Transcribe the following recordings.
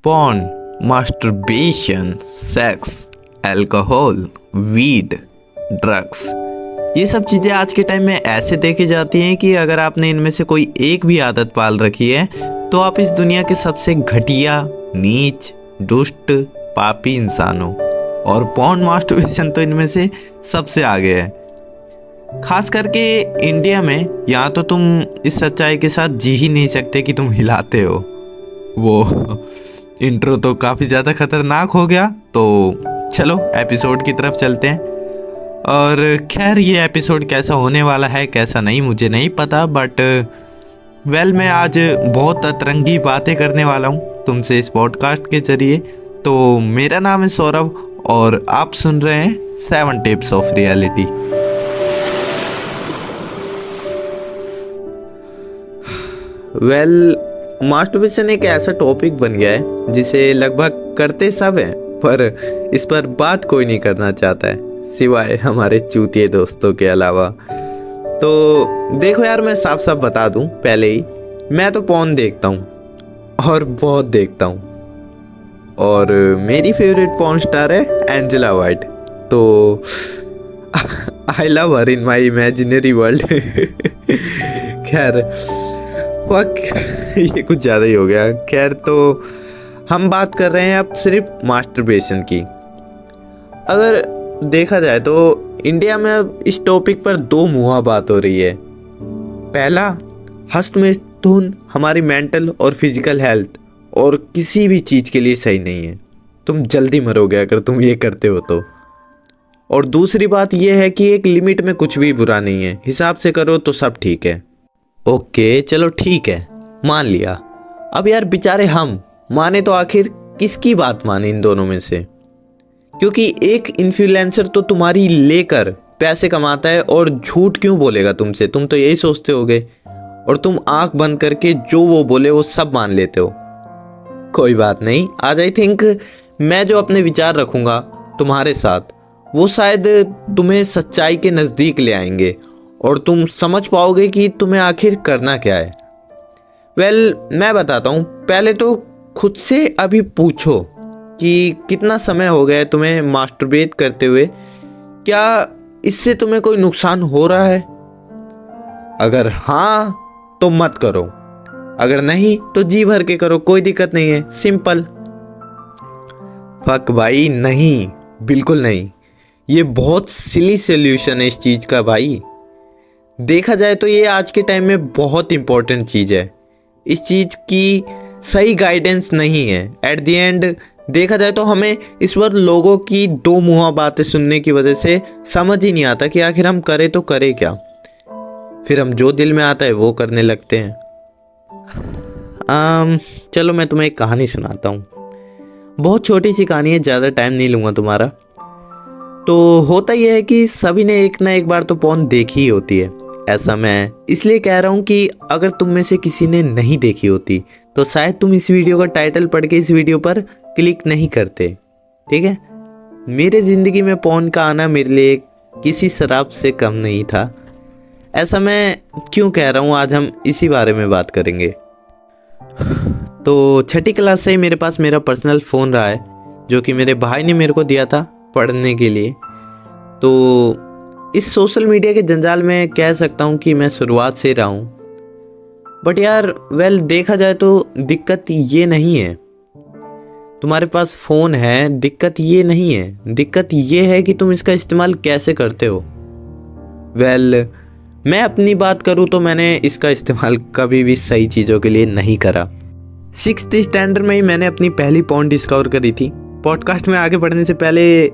Porn, masturbation, sex, alcohol, weed, drugs, ये सब चीज़ें आज के टाइम में ऐसे देखी जाती हैं कि अगर आपने इनमें से कोई एक भी आदत पाल रखी है तो आप इस दुनिया के सबसे घटिया, नीच, दुष्ट, पापी इंसान हो। और पॉर्न, मास्टरबेशन तो इनमें से सबसे आगे है। खास करके इंडिया में, यहाँ तो तुम इस सच्चाई के साथ जी ही नहीं सकते कि तुम हिलाते हो। वो इंट्रो तो काफ़ी ज़्यादा खतरनाक हो गया, तो चलो एपिसोड की तरफ चलते हैं। और खैर, ये एपिसोड कैसा होने वाला है कैसा नहीं मुझे नहीं पता, बट मैं आज बहुत अतरंगी बातें करने वाला हूँ तुमसे इस पॉडकास्ट के ज़रिए। तो मेरा नाम है सौरभ और आप सुन रहे हैं 7 टिप्स ऑफ रियलिटी। मास्टरबेशन एक ऐसा टॉपिक बन गया है जिसे लगभग करते सब हैं, पर इस पर बात कोई नहीं करना चाहता है सिवाय हमारे चूतिए दोस्तों के अलावा। तो देखो यार, मैं साफ साफ बता दूं पहले ही, मैं तो पॉर्न देखता हूं और बहुत देखता हूं। और मेरी फेवरेट पॉर्न स्टार है एंजेला वाइट। तो I love her in my imaginary world. खैर ये कुछ ज़्यादा ही हो गया। खैर, तो हम बात कर रहे हैं अब सिर्फ मास्टरबेशन की। अगर देखा जाए तो इंडिया में अब इस टॉपिक पर दो मुहा बात हो रही है। पहला, हस्तमैथुन हमारी मेंटल और फिजिकल हेल्थ और किसी भी चीज़ के लिए सही नहीं है। तुम जल्दी मरोगे अगर तुम ये करते हो तो। और दूसरी बात यह है कि एक लिमिट में कुछ भी बुरा नहीं है, हिसाब से करो तो सब ठीक है। ओके चलो ठीक है, मान लिया। अब यार बेचारे हम माने तो आखिर किसकी बात माने इन दोनों में से? क्योंकि एक इन्फ्लुएंसर तो तुम्हारी लेकर पैसे कमाता है और झूठ क्यों बोलेगा तुमसे? तुम तो यही सोचते होगे और तुम आंख बंद करके जो वो बोले वो सब मान लेते हो। कोई बात नहीं, आज आई थिंक मैं जो अपने विचार रखूंगा तुम्हारे साथ वो शायद तुम्हें सच्चाई के नज़दीक ले आएंगे और तुम समझ पाओगे कि तुम्हें आखिर करना क्या है। मैं बताता हूँ। पहले तो खुद से अभी पूछो कि कितना समय हो गया है तुम्हें मास्टरबेट करते हुए? क्या इससे तुम्हें कोई नुकसान हो रहा है? अगर हाँ तो मत करो, अगर नहीं तो जी भर के करो, कोई दिक्कत नहीं है, सिंपल। फक भाई, नहीं, बिल्कुल नहीं। ये बहुत सिली सॉल्यूशन है इस चीज़ का भाई। देखा जाए तो ये आज के टाइम में बहुत इंपॉर्टेंट चीज़ है। इस चीज़ की सही गाइडेंस नहीं है। एट द एंड देखा जाए तो हमें इस पर लोगों की दो मुहा बातें सुनने की वजह से समझ ही नहीं आता कि आखिर हम करें तो करें क्या। फिर हम जो दिल में आता है वो करने लगते हैं। चलो मैं तुम्हें एक कहानी सुनाता हूँ। बहुत छोटी सी कहानी है, ज़्यादा टाइम नहीं लूँगा तुम्हारा। तो होता यह है कि सभी ने एक ना एक बार तो पॉर्न देखी ही होती है। ऐसा मैं इसलिए कह रहा हूँ कि अगर तुम में से किसी ने नहीं देखी होती तो शायद तुम इस वीडियो का टाइटल पढ़ के इस वीडियो पर क्लिक नहीं करते। ठीक है, मेरे ज़िंदगी में पॉर्न का आना मेरे लिए किसी शराब से कम नहीं था। ऐसा मैं क्यों कह रहा हूँ, आज हम इसी बारे में बात करेंगे। तो 6ठी क्लास से ही मेरे पास मेरा पर्सनल फ़ोन रहा है, जो कि मेरे भाई ने मेरे को दिया था पढ़ने के लिए। तो इस सोशल मीडिया के जंजाल में कह सकता हूँ कि मैं शुरुआत से रहा हूँ। बट यार देखा जाए तो दिक्कत ये नहीं है तुम्हारे पास फ़ोन है, दिक्कत ये नहीं है। दिक्कत ये है कि तुम इसका इस्तेमाल कैसे करते हो। मैं अपनी बात करूँ तो मैंने इसका इस्तेमाल कभी भी सही चीज़ों के लिए नहीं करा। 6th स्टैंडर्ड में ही मैंने अपनी पहली पॉर्न डिस्कवर करी थी। पॉडकास्ट में आगे बढ़ने से पहले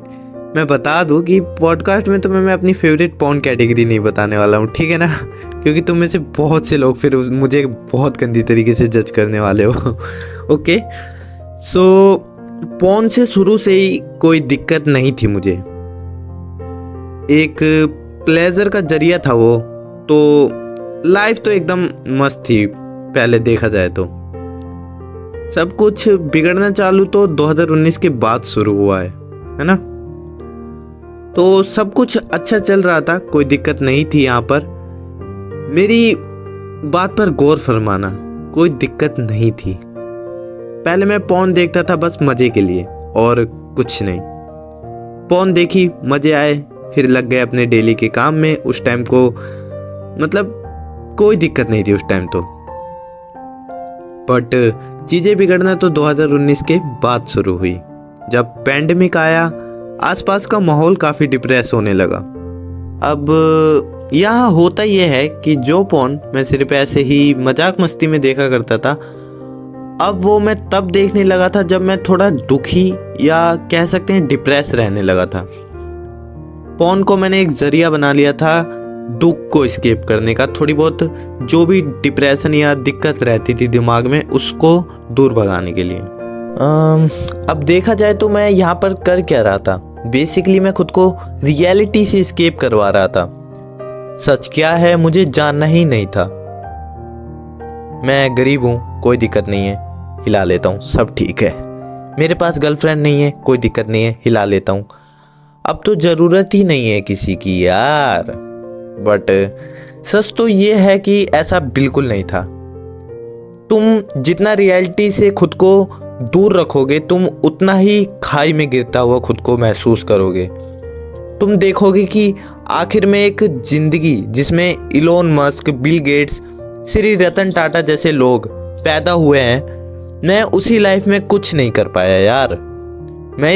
मैं बता दूं कि पॉडकास्ट में तो मैं अपनी फेवरेट पॉर्न कैटेगरी नहीं बताने वाला हूँ, ठीक है ना? क्योंकि तुम में से बहुत से लोग फिर मुझे बहुत गंदी तरीके से जज करने वाले हो। ओके, सो पॉर्न से शुरू से ही कोई दिक्कत नहीं थी मुझे। एक प्लेजर का जरिया था वो। तो लाइफ तो एकदम मस्त थी पहले देखा जाए तो। सब कुछ बिगड़ना चालू तो 2019 के बाद शुरू हुआ है ना? तो सब कुछ अच्छा चल रहा था, कोई दिक्कत नहीं थी। यहाँ पर मेरी बात पर गौर फरमाना, कोई दिक्कत नहीं थी। पहले मैं पॉर्न देखता था बस मज़े के लिए और कुछ नहीं। पॉर्न देखी, मज़े आए, फिर लग गए अपने डेली के काम में। उस टाइम को मतलब कोई दिक्कत नहीं थी उस टाइम तो, बट चीज़ें बिगड़ना तो 2019 के बाद शुरू हुई। जब पैंडेमिक आया, आसपास का माहौल काफ़ी डिप्रेस होने लगा। अब यहाँ होता यह है कि जो पॉर्न मैं सिर्फ ऐसे ही मजाक मस्ती में देखा करता था, अब वो मैं तब देखने लगा था जब मैं थोड़ा दुखी या कह सकते हैं डिप्रेस रहने लगा था। पॉर्न को मैंने एक जरिया बना लिया था दुख को एस्केप करने का, थोड़ी बहुत जो भी डिप्रेशन या दिक्कत रहती थी दिमाग में उसको दूर भगाने के लिए। अब देखा जाए तो मैं यहाँ पर कर क्या रहा था, बेसिकली मैं खुद को रियलिटी से एस्केप करवा रहा था। सच क्या है मुझे जानना ही नहीं था। मैं गरीब हूँ, कोई दिक्कत नहीं है, हिला लेता हूँ, सब ठीक है। मेरे पास गर्लफ्रेंड नहीं है, कोई दिक्कत नहीं है, हिला लेता हूँ। अब तो ज़रूरत ही नहीं है किसी की यार। बट सच तो ये है कि ऐसा बिल्कुल नहीं था। तुम जितना रियलिटी से खुद को दूर रखोगे, तुम उतना ही खाई में गिरता हुआ खुद को महसूस करोगे। तुम देखोगे कि आखिर में एक जिंदगी जिसमें Elon Musk, Bill Gates, Shri Ratan Tata जैसे लोग पैदा हुए हैं, मैं उसी लाइफ में कुछ नहीं कर पाया यार। मैं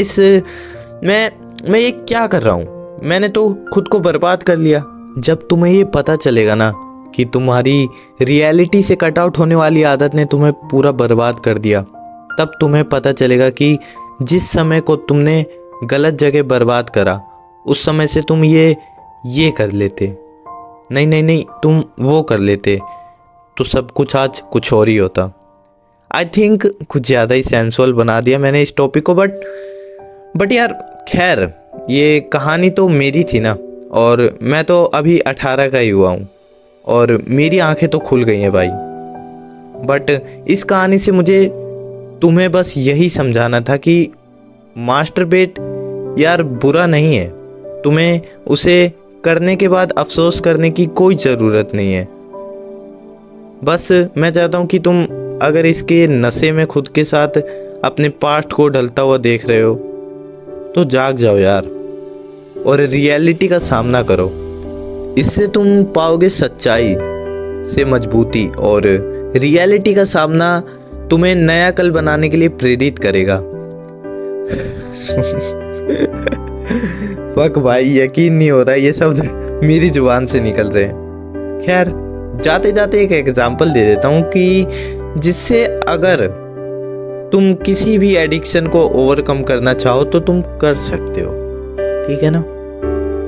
ये क्या कर रहा हूँ? मैंने तो खुद को बर्बाद कर लिया। जब तुम्हें ये पता चलेगा ना कि तुम्हारी रियलिटी से कट आउट होने वाली आदत ने तुम्हें पूरा बर्बाद कर दिया, तब तुम्हें पता चलेगा कि जिस समय को तुमने गलत जगह बर्बाद करा, उस समय से तुम ये कर लेते, नहीं तुम वो कर लेते, तो सब कुछ आज कुछ और ही होता। आई थिंक कुछ ज़्यादा ही सेंसुअल बना दिया मैंने इस टॉपिक को, बट यार खैर, ये कहानी तो मेरी थी ना, और मैं तो अभी 18 का ही हुआ हूँ और मेरी आंखें तो खुल गई हैं भाई। बट इस कहानी से मुझे तुम्हें बस यही समझाना था कि मास्टरबेट यार बुरा नहीं है। तुम्हें उसे करने के बाद अफसोस करने की कोई ज़रूरत नहीं है। बस मैं चाहता हूँ कि तुम अगर इसके नशे में खुद के साथ अपने पास्ट को ढलता हुआ देख रहे हो तो जाग जाओ यार और रियलिटी का सामना करो। इससे तुम पाओगे सच्चाई से मजबूती, और रियलिटी का सामना तुम्हें नया कल बनाने के लिए प्रेरित करेगा। फक भाई, यकीन नहीं हो रहा ये शब्द मेरी जुबान से निकल रहे हैं। खैर, जाते जाते एक एग्जांपल दे देता हूँ कि जिससे अगर तुम किसी भी एडिक्शन को ओवरकम करना चाहो तो तुम कर सकते हो, ठीक है ना।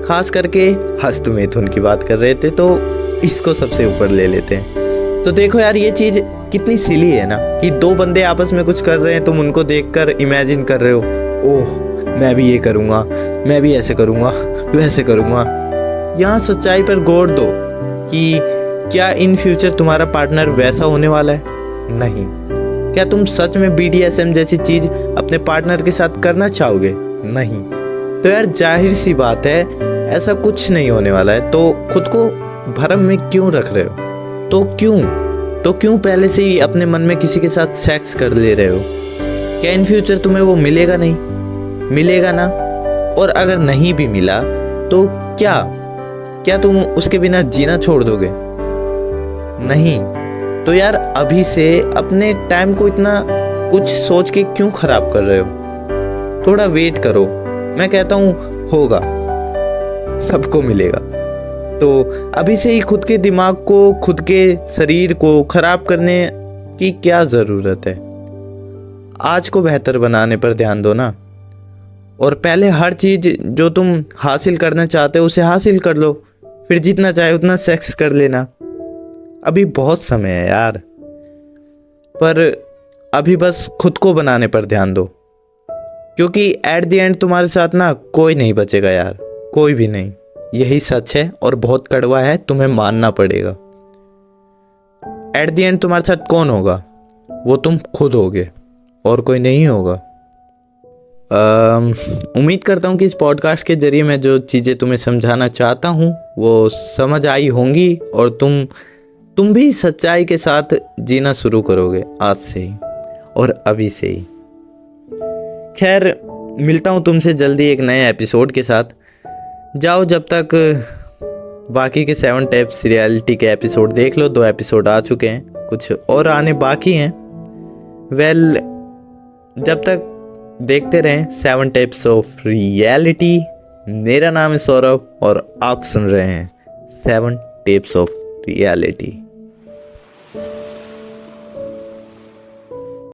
खास करके हस्तमैथुन की बात कर रहे थे तो इसको सबसे ऊपर ले लेते हैं। तो देखो यार, ये चीज़ कितनी सिली है ना कि दो बंदे आपस में कुछ कर रहे हैं, तुम उनको देखकर इमेजिन कर रहे हो, ओह मैं भी ये करूँगा, मैं भी ऐसे करूँगा, वैसे करूँगा। यहाँ सच्चाई पर गौर दो कि क्या इन फ्यूचर तुम्हारा पार्टनर वैसा होने वाला है? नहीं। क्या तुम सच में BDSM जैसी चीज़ अपने पार्टनर के साथ करना चाहोगे? नहीं। तो यार जाहिर सी बात है, ऐसा कुछ नहीं होने वाला है, तो खुद को भरम में क्यों रख रहे हो? तो क्यों पहले से ही अपने मन में किसी के साथ सेक्स कर ले रहे हो? क्या इन फ्यूचर तुम्हें वो मिलेगा नहीं? मिलेगा ना। और अगर नहीं भी मिला तो क्या तुम उसके बिना जीना छोड़ दोगे? नहीं। तो यार अभी से अपने टाइम को इतना कुछ सोच के क्यों खराब कर रहे हो? थोड़ा वेट करो। मैं कहता हूँ होगा, सबको मिलेगा। तो अभी से ही खुद के दिमाग को, खुद के शरीर को खराब करने की क्या ज़रूरत है? आज को बेहतर बनाने पर ध्यान दो ना। और पहले हर चीज़ जो तुम हासिल करना चाहते हो उसे हासिल कर लो, फिर जितना चाहे उतना सेक्स कर लेना। अभी बहुत समय है यार, पर अभी बस खुद को बनाने पर ध्यान दो, क्योंकि एट द एंड तुम्हारे साथ ना कोई नहीं बचेगा यार, कोई भी नहीं। यही सच है और बहुत कड़वा है, तुम्हें मानना पड़ेगा। एट द एंड तुम्हारे साथ कौन होगा? वो तुम खुद होगे और कोई नहीं होगा। उम्मीद करता हूँ कि इस पॉडकास्ट के जरिए मैं जो चीज़ें तुम्हें समझाना चाहता हूँ वो समझ आई होंगी और तुम भी सच्चाई के साथ जीना शुरू करोगे आज से ही। और अभी से ही। खैर, मिलता हूँ तुमसे जल्दी एक नए एपिसोड के साथ। जाओ जब तक बाकी के 7 टिप्स रियलिटी के एपिसोड देख लो। 2 एपिसोड आ चुके हैं, कुछ और आने बाकी हैं। वेल, जब तक देखते रहें 7 टिप्स ऑफ रियलिटी। मेरा नाम है सौरभ और आप सुन रहे हैं 7 टिप्स ऑफ रियलिटी।